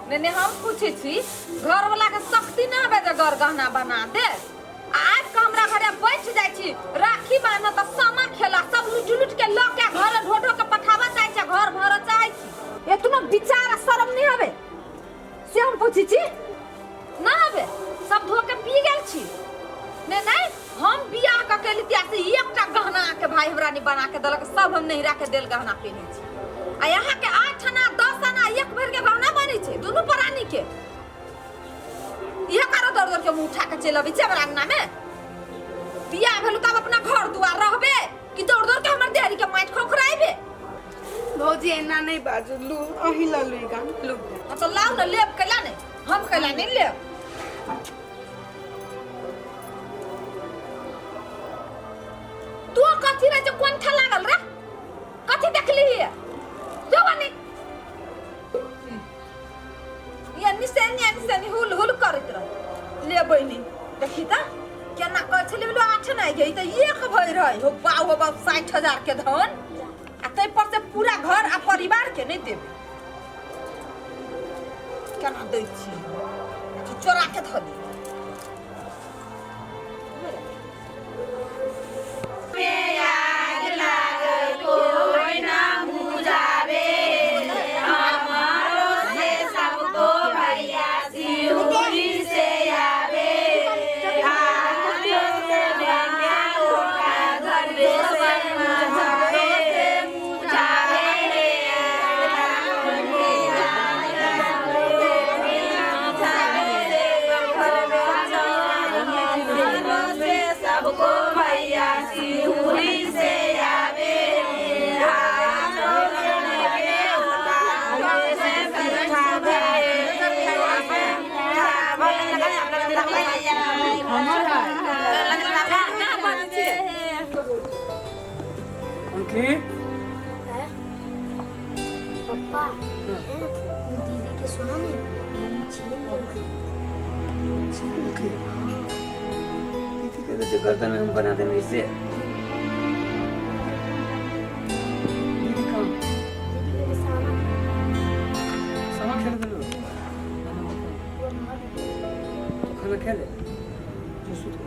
ने हम पूछे छी घर वाला के शक्ति ना बे घर गहना बना दे। आज का हमरा घरे बैठ जाय छी राखी बांध त सामा खेला सब लुट के ल के घर ढोढो के पठावा चाहे छ घर भर चाहे छी। एतनो विचार शर्म नहीं हवे से हम पूछी छी ना हवे सब धो के पी गेल छी। ने नहीं हम बियाह क के लितिया से एकटा गहना के भाई हमरा नहीं बना के देलक सब हम नहीं राख के देल गहना पहने छी। आ यहाँ के 8 आना 10 आना एक भर के गहना बने छे दोनों प्राणी के। यह करो दर दर के मुंह उठा के चल अबे छे अंगना में। बियाह भेलु तब अपना घर दुआर रहबे कि दौड़ दौड़ के हमर देहरी के माइट खोखराइबे। भौजी एना नहीं बाजू लू अही ला लुइगा लू। तो लाओ न लेब कैला नहीं हम कैला नहीं लेब। तू कथी रे जे कोंठा लागल रे कथी देखली है जो बनी ये निसेनी हुल हुल करत रह ले बहिनी देखी त केना कह छली बोलो 8 नहीं गई त एक भई रही हो बाऊ 60,000 के धन आ तै पर से पूरा घर आ परिवार के नहीं देबे केना दै छी चोरा के धली। पापा दीदी के सुना नहीं दीदी के तो गर्दन में हम बना देंगे इसे। दीदी कहाँ? दीदी के सामा खेल दे लो। खाना खेले। जो सूत को।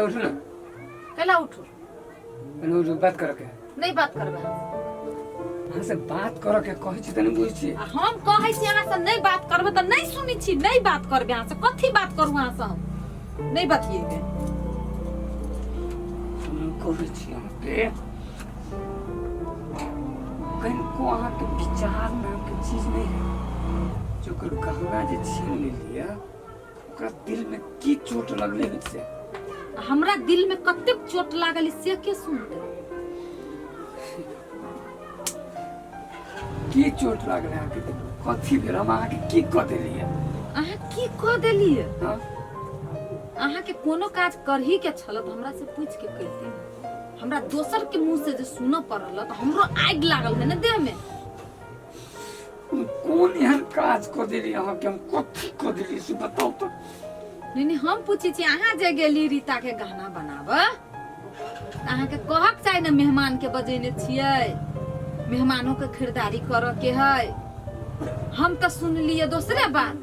उठो ना कैला उठो उठो बात करो के नहीं बात करबे हां से बात करो के कहै छी त नहीं बुझै छी। हम कहै छी अहाँ से नहीं बात करबे त नहीं सुनी छी नहीं बात करबे अहाँ से कथी बात करू अहाँ से हम नहीं बतिएबे। हम कहै छी अहाँ के कहीं को अहाँ के विचार नाम के चीज नहीं है जो कर गहना जे छीन लेलिए ओकरा दिल में की चोट लगले है से हमरा दिल में कते चोट लागल से के सुनते की चोट लागल है के कथी भेल हम अहाँ के की क देलिए। अहाँ की क देलिए हां अहाँ के कोनो काज करही के छल त हमरा से पूछ के कहिते। हमरा दोसर के मुंह से जे सुन पड़ल त हमरो आग लागल है न देह में। कौन एहन काज क देली अहाँ के हम कथी क देली से बताओ तो। नहीं हम पूछी छी अहाँ जे गेली रीता के गहना बनाबे अहाँ के कहक चाहे न मेहमान के बजेने छियै मेहमानों के खरीदारी करऽ के है। हम तो सुन लिए दूसरे बात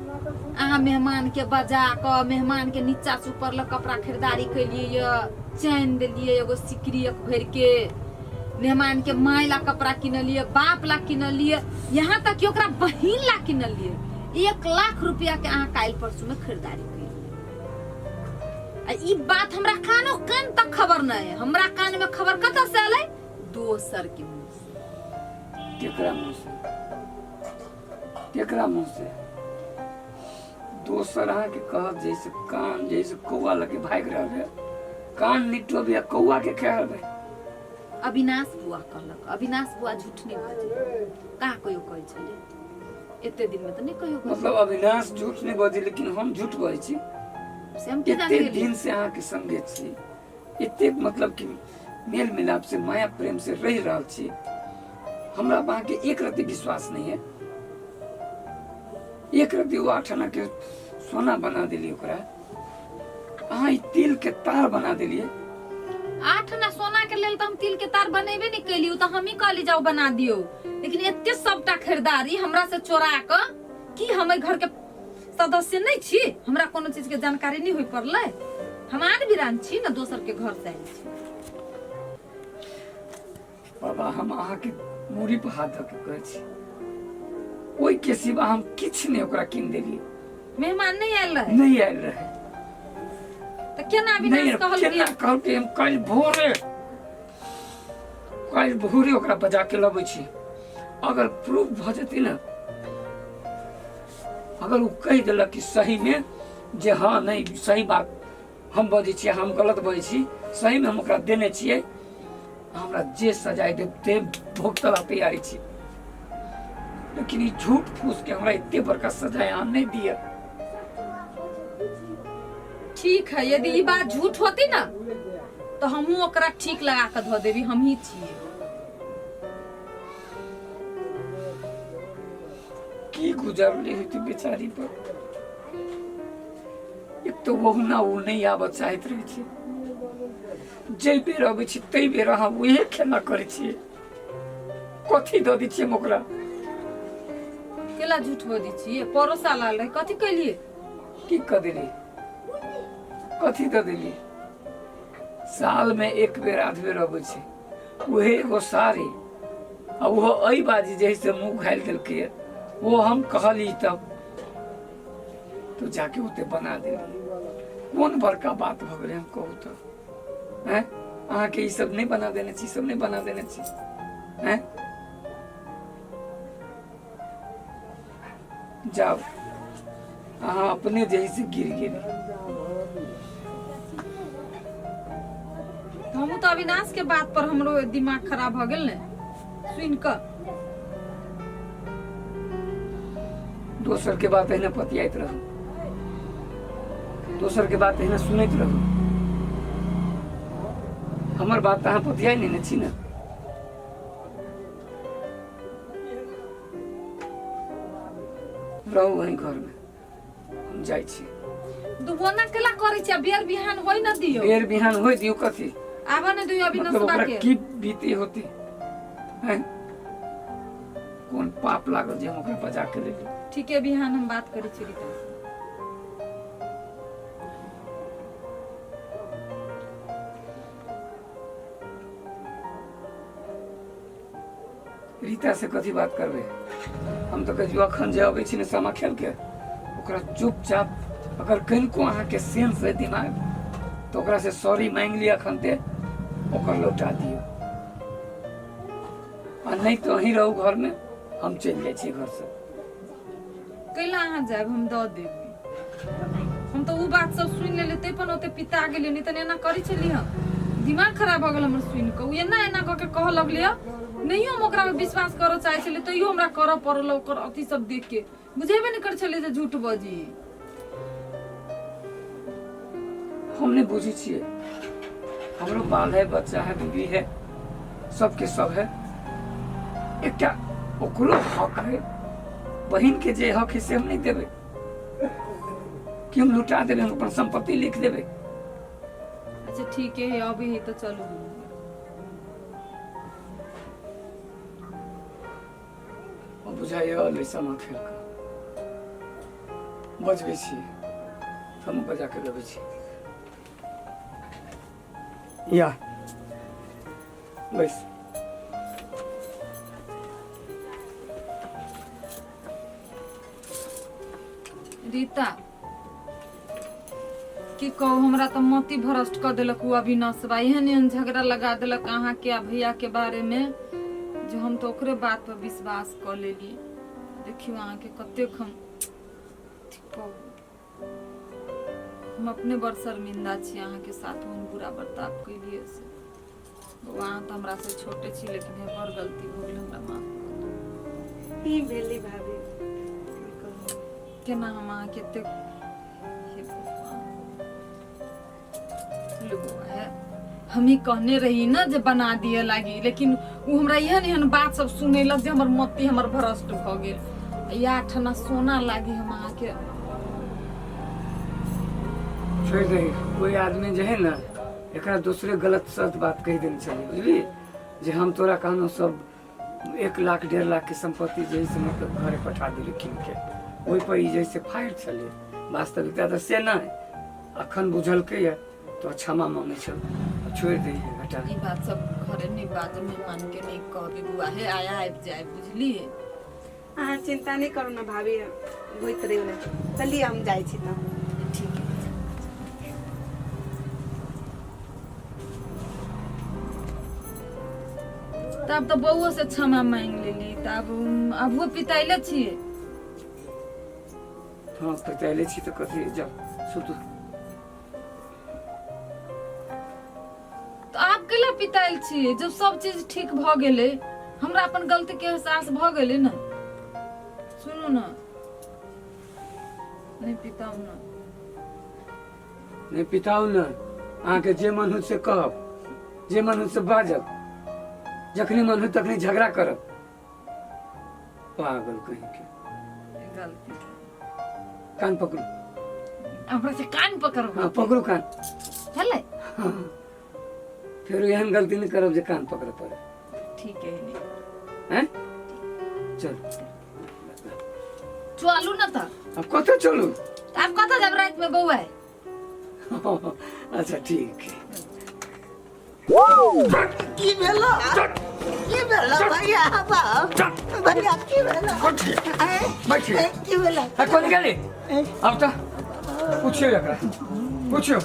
अहाँ मेहमान के बजा क मेहमान के नीचा से ऊपर ल कपड़ा खरीदारी कैलिए चैन दिलिए एगो सिकरी एक भर के मेहमान के माय ला कपड़ा किनलिए बाप ला किनलिए यहाँ तक कि ओकरा बहिन ला किनलिए 1 लाख रुपया के अहाँ काल परसों में खरीदारी कैलिए। ई बात हमरा कानो कान तक खबर नहीं है। हमरा कान में खबर कत से आले दोसर के मुंह से। केकरा मुंह से केकरा मुंह से दोसर अहाँ के कहब जैसे कान जैसे कौआ लगे भाग रहे कान निटो भी कौआ के कह रहे अविनाश बुआ कहलक। अविनाश बुआ झूठ नहीं बाजे का कहियो कहै छले एते दिन में तो नहीं कहियो मतलब अविनाश झूठ नहीं बजे लेकिन हम झूठ बजे छी। से हम की जान एते गेली दिन से अहाँ के संगे छी, एते मतलब कि मेल मिलाप से माया प्रेम से रह रहल छी, हमरा अहाँ के एक रत्ती विश्वास नहीं है। एक रत्ती वो 8 आना के सोना बना दिली ओकरा, अहाँ ई तिल के तार बना दिलिए। 8 आना सोना के लेल तो हम तिल के तार बनेबे नहीं कैली, तो हम ही कहली जाओ बना दियो। लेकिन एते सबटा खरीदारी हमरा से चोरा क कि हम घर के सदस्य नहीं छी, हमरा कोनो चीज के जानकारी नहीं होई पड़ले। हमार बिरान छी ना, दोसर के घर से आइल छी। बाबा हम अहाँ के मूड़ी पर हाथ धऽ के कहै छी, ओइ के सिवा हम किछ नहीं ओकरा किन देलिए। मेहमान नहीं आयल रहे नहीं आयल रहे तो केना अविनाश कहल कहलकै हम काल्हि भोरे ओकरा बजा के लबै छी। अगर प्रूफ भ जेतै ना, अगर वो कह देलक कि सही में जे हाँ नहीं सही बात हम बजै छियै, हम गलत बजै छी, सही में हम ओकरा देने छियै, हमरा जे सजाय देते भुगतला तैयारी छी। लेकिन ई झूठ फूस के हमरा इतने बड़का सजाय अहाँ नहीं दिया। ठीक है, यदि ये बात झूठ होती ना तो हमहू ओकरा ठीक लगा के धो देवी, हम ही छिए। की गुजरले हेतै बेचारी पर। एक तो बहुना वो नहीं आबऽ चाहैत रहै छै, जे बेर अबै छै तै बेर अहाँ उहे खेला करै छियै। कथी दऽ दै छियै ओकरा? केला झूठ बोली छिए? परोसा लाल रहे कथी कलिए? की कऽ देली? कथी दऽ देली? साल में एक बेर आध बेर अबै छै, उहे एगो साड़ी आ ओहो एहि बाजी जैसे मुँह घालि देलकै, वो हम कहली तब तो जाके ओते बना देली। कोन बड़का बात भ गेलै हम कहू तो? हैं अहाँ के ई सब नहीं बना देने छी, सब नहीं बना देने छी हैं? जाओ अहाँ अपने जैसे गिर गेली। हमहू तो अविनाश के बात पर हमरो दिमाग खराब भ गेल ने सुन क। दोसर के बात एहने पतियाइत रहू, दोसर के बात एहने सुनैत रहू। हमर बात अहाँ पतियाइ नहीं ने छी ना। रहू वही घर में, हम जाइ छी। दुबोना केला करै छै? बेर बिहान होई न दियो। बेर बिहान होई दियो कथी? आबा ने दियो अविनाश मतलब बा ओकरा के। की बीते होती हैं? कौन पाप लागल जे हम ओकरा बजा के लेली? ठीक है, बिहान हम बात करै छी रीता से। रीता से कथी बात करबे? हम तो कहियो अखन जे अबै छी ने सामा खेल के, ओकरा चुपचाप अगर कनिको अहाँ के सेंस है दिमाग तो ओकरा से सॉरी मांग लिया अखन ते, ओकर लौटा दियो। आ नहीं तो अहीं रहू घर में, हम चल जाइ छी घर से। कैला अहाँ जाब हम द देबी। हम तो उ बात सब सुन लेले तै पण ओते पिता गेली, नहीं त एना करै छली हम। दिमाग खराब भ गेल हमर सुन के। उ एना एना क के कह लगले, नहियो हम ओकरा पे विश्वास करऽ चाहे छली तैयो हमरा करऽ पड़ल ओकर अथी सब देख के। बुझेबे नहीं कर छली जे झूठ बजी। हम नहीं बुझी छिए, हमरो बाल है, बच्चा है, बीवी है, सबके सब है। एकटा ओकरो हक है, बहन के जे हक है से हम नहीं देवे कि हम लुटा देवे, हम अपन संपत्ति लिख देवे। अच्छा ठीक है, अभी ही तो चलू। बुझाइए सामा खेल के बजबै छियै, हम बजा के लेबै छी। या बस रीता की कहू, हमरा तो मोती भ्रष्ट कर देलक उ अविनाश बा। एहन एहन झगड़ा लगा देलक अहाँ के आ भैया के बारे में जो हम तो ओकरे बात पर विश्वास कर लेली। देखियो अहाँ के कतेक हम हम अपने बड़ शर्मिंदा छी अहाँ के साथ हम बुरा बर्ताव कैलिए से। वहाँ तो हमरा से छोटे छी लेकिन एक बार गलती हो गेल हमरा माफ ई भेली भाभी केना हम अहाँ के ते हे भगवान लोगो है हम ही कहने रही ना जे बना दिए लागी लेकिन वो हमरा एहन बात सब सुनेलक जे हमर मति हमर भ्रष्ट भ गेल या ठना सोना लागी हम अहाँ के छोड़ दे कोई आदमी जो है ना एकरा दूसरे गलत सत बात कह देनी चाहिए बुझली जे हम तोरा कहनो सब 1 लाख 1.5 लाख के संपत्ति जैसे मतलब घरे पठा दिली कीन के वही पर ई जैसे फाइट चले वास्तविकता तो से ना अखन बुझल के है तो क्षमा मांगे छो छोड़ दे बेटा ई बात सब घरे नहीं बात में मान के नहीं कह दी बुआ है आया आबि जाए बुझली अहाँ चिंता नहीं करू ना भाभी होइत रही ना चलिए हम जाइ छी तब ठीक है तब तो बउओ से क्षमा मांग लेली तब अब वो पिताइले छिए हाँ पहले छी तो कथी जाओ सुतू तो आप केला पिताइल छिए जब सब चीज ठीक भ गेले हमरा अपन गलती के एहसास भ गेले ना सुनू ना नहीं पिताऊ ना नहीं पिताऊ ना अहाँ के जे मन हो से कहब जे मन हो से बाजब जखनी मन हो तखनी झगड़ा करब पागल कहीं के गलती कान पकड़ू हमरा से कान पकड़ो हाँ पकड़ू कान चले हाँ फिर एहन गलती नहीं करब जे कान पकड़ पड़े ठीक है नहीं हैं चल चलू ना था अब कत चलू आप कत जब रात में बउआ है अच्छा ठीक है की भेलो भैया भैया की भेलो बैठिए की भेलो कौन गेली अब तो पूछियो एकरा पूछियो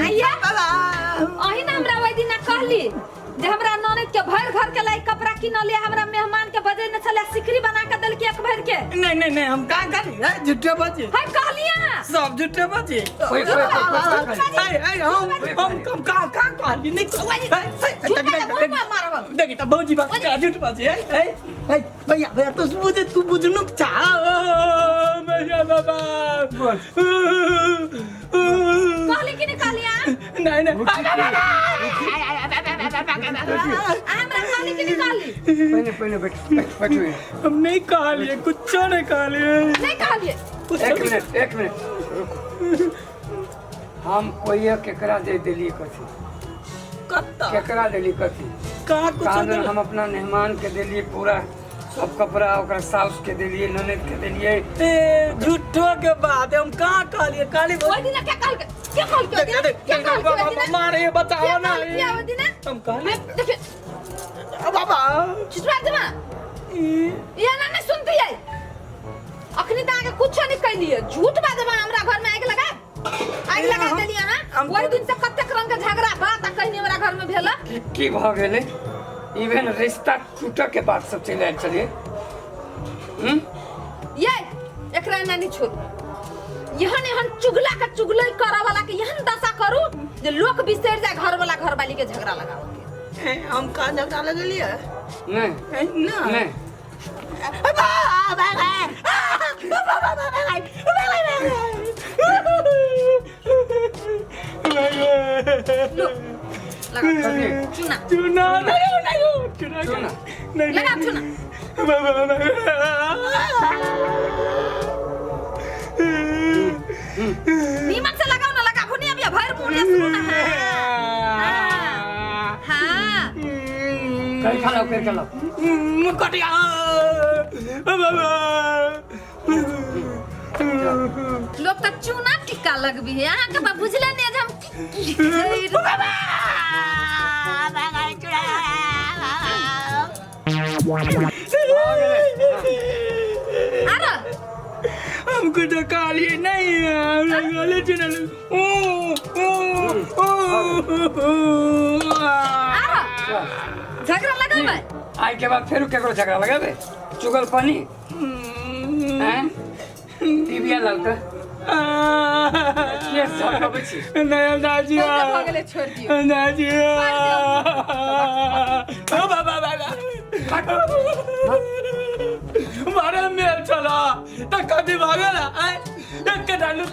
आइया अही ना हमरा ओइ दिन कहली जे हमरा ननद के भर घर के लाई कपड़ा किनले हमरा मेहमान के बजे न चले सिकरी बना के देल के एक भर के नहीं हम का करी है झूठे बाजी है कहलिया सब झूठे बाजी कोई हम कम का कहली नहीं देखी तो भौजी बात का झूठ बाजी है भैया भैया तो मुझे तू बुझनु चाह भैया बाबा कहली कि नहीं कहलिया नहीं हमरा कहली कि नहीं कहली पहले बैठिए हम नहीं कहली कुछ नहीं कहली नहीं कहली एक मिनट रुको हम कोई केकरा दे देली कथी कत्ता केकरा देली कथी का कुछ कागज हम अपना मेहमान के देलिए पूरा सब कपड़ा ओकरा साउस के देलिए ननद के देलिए ए झूठो के बात है हम कहाँ कहलिए काली ओइ दिन क्या कहल के मारे बताओ ना ओइ दिन हम कहले देखिए बाबा चितवा देमा ये ना नहीं सुनती है अखनी त आगे कुछ नहीं कहलिए झूठ बात बा हमरा घर में आग लगा देलिए हां ओइ दिन से कतेक रंग के झगड़ा बात कहनी हमरा घर में भेला की भ गेले इवन रिश्ता टूटा के बाद सब चले आयल चलिए ये एकरा ना नहीं छोड़ यहन चुगला का चुगलई करा वाला के यहन दशा करू जे लोग बिसर जाए घर वाला घर वाली के झगड़ा लगाओ के हम का झगड़ा लगलिए नहीं ना नहीं लगा चुना चुना चुना लगा चुना नीमन से लगाओ ना लगा भुनी अभी भर मुंह शुरू ना हां कहीं खा लो कटिया लोग तो चूना टिक्का लगबी है यहाँ के बुझले नहीं हम अरे हमको तो काली नहीं है चुना झगड़ा लगा मैं आई के बाद फिर केकरो झगड़ा लगाबे चुगल पानी हैं टीवी ललका के केस झड़कबै छी नहीं दादी बहुते भऽ गेलै, छोड़ दियौ। दादी ओ बाबा बाबा मारे मेल चला तो कभी भागेला एक डालू